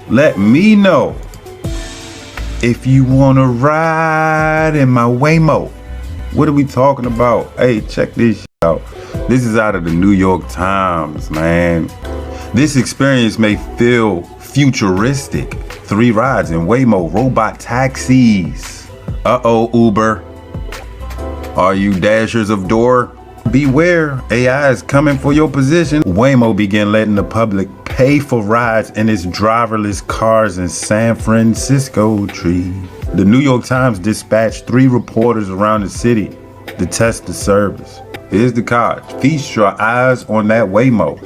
Let me know if you want to ride in my Waymo. What are we talking about? Hey, check this out. This is out of the New York Times, man. This experience may feel futuristic. 3 rides in Waymo RoboTaxis. Uh-oh, Uber. Are you dashers of door? Beware, AI is coming for your position. Waymo began letting the public pay for rides in its driverless cars in San Francisco. The New York Times dispatched 3 reporters around the city to test the service. Here's the card. Feast your eyes on that Waymo,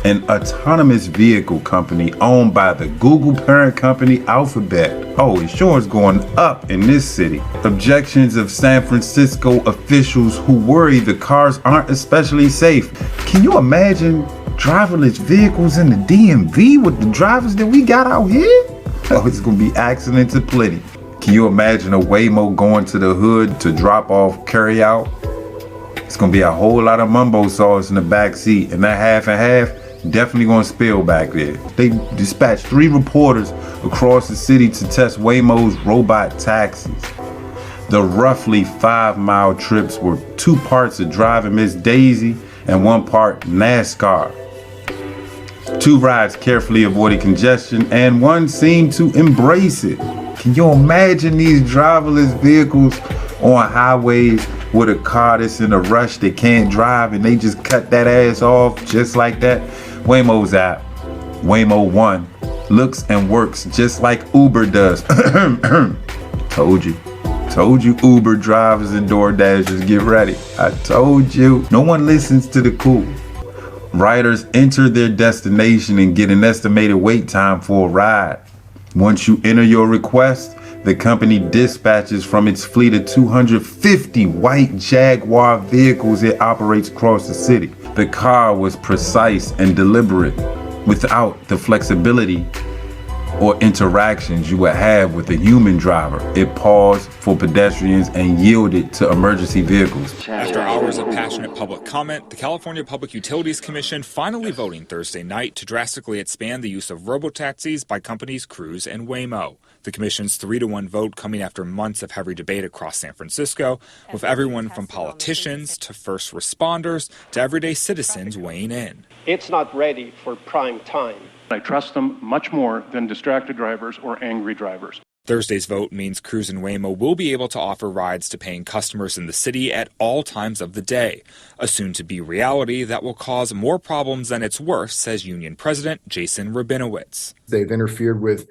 an autonomous vehicle company owned by the Google parent company Alphabet. Oh, insurance going up in this city. Objections of San Francisco officials who worry the cars aren't especially safe. Can you imagine driverless vehicles in the DMV with the drivers that we got out here? Oh, it's gonna be accidents aplenty. Can you imagine a Waymo going to the hood to drop off carry out? It's gonna be a whole lot of mumbo sauce in the back seat, and that half and half definitely gonna spill back there. They dispatched 3 reporters across the city to test Waymo's robot taxis. The roughly 5-mile trips were 2 parts of driving Miss Daisy and 1 part NASCAR. 2 rides carefully avoided congestion, and 1 seemed to embrace it. Can you imagine these driverless vehicles on highways with a car that's in a rush, they can't drive, and they just cut that ass off just like that? Waymo's app, Waymo One, looks and works just like Uber does. Told you Uber drivers and DoorDashers, get ready. I told you. No one listens to the cool. Riders enter their destination and get an estimated wait time for a ride. Once you enter your request, the company dispatches from its fleet of 250 white Jaguar vehicles it operates across the city. The car was precise and deliberate, without the flexibility or interactions you would have with a human driver. It paused for pedestrians and yielded to emergency vehicles. After hours of passionate public comment, the California Public Utilities Commission finally voting Thursday night to drastically expand the use of robotaxis by companies Cruise and Waymo. The commission's 3-1 vote coming after months of heavy debate across San Francisco, with everyone from politicians to first responders to everyday citizens weighing in. It's not ready for prime time. I trust them much more than distracted drivers or angry drivers. Thursday's vote means Cruise and Waymo will be able to offer rides to paying customers in the city at all times of the day, a soon-to-be reality that will cause more problems than it's worth, says Union President Jason Rabinowitz. They've interfered with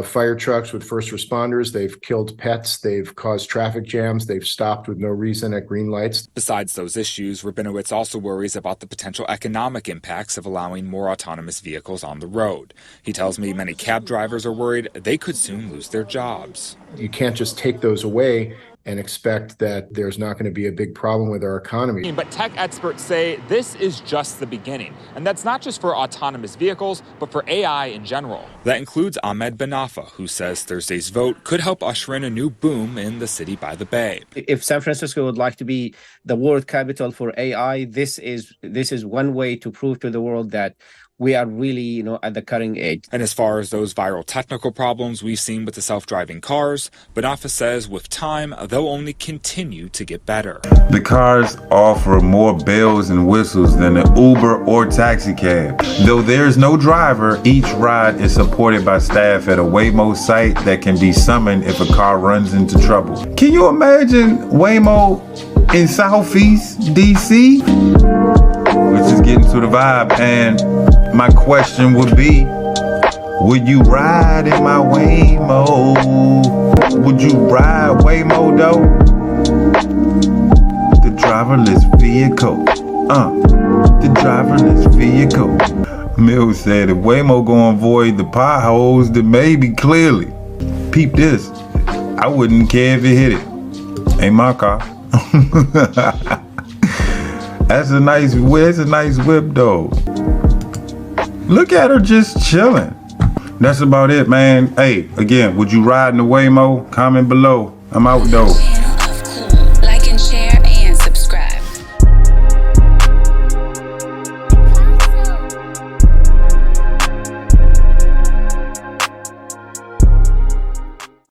fire trucks, with first responders. They've killed pets. They've caused traffic jams. They've stopped with no reason at green lights. Besides those issues, Rabinowitz also worries about the potential economic impacts of allowing more autonomous vehicles on the road. He tells me many cab drivers are worried they could soon lose their jobs. You can't just take those away and expect that there's not going to be a big problem with our economy. But tech experts say this is just the beginning. And that's not just for autonomous vehicles, but for AI in general. That includes Ahmed Benafa, who says Thursday's vote could help usher in a new boom in the city by the bay. If San Francisco would like to be the world capital for AI, this is one way to prove to the world that we are really, at the cutting edge. And as far as those viral technical problems we've seen with the self-driving cars, Benafa says with time, they'll only continue to get better. The cars offer more bells and whistles than an Uber or taxi cab. Though there's no driver, each ride is supported by staff at a Waymo site that can be summoned if a car runs into trouble. Can you imagine Waymo in Southeast DC? We're just getting to the vibe, and my question would be, would you ride in my Waymo? Would you ride Waymo though? The driverless vehicle. The driverless vehicle. Mills said if Waymo gonna avoid the potholes, then maybe clearly. Peep this. I wouldn't care if it hit it. Ain't my car. That's a nice whip though. Look at her just chilling. That's about it, man. Hey, again, would you ride in the Waymo? Comment below. I'm out though.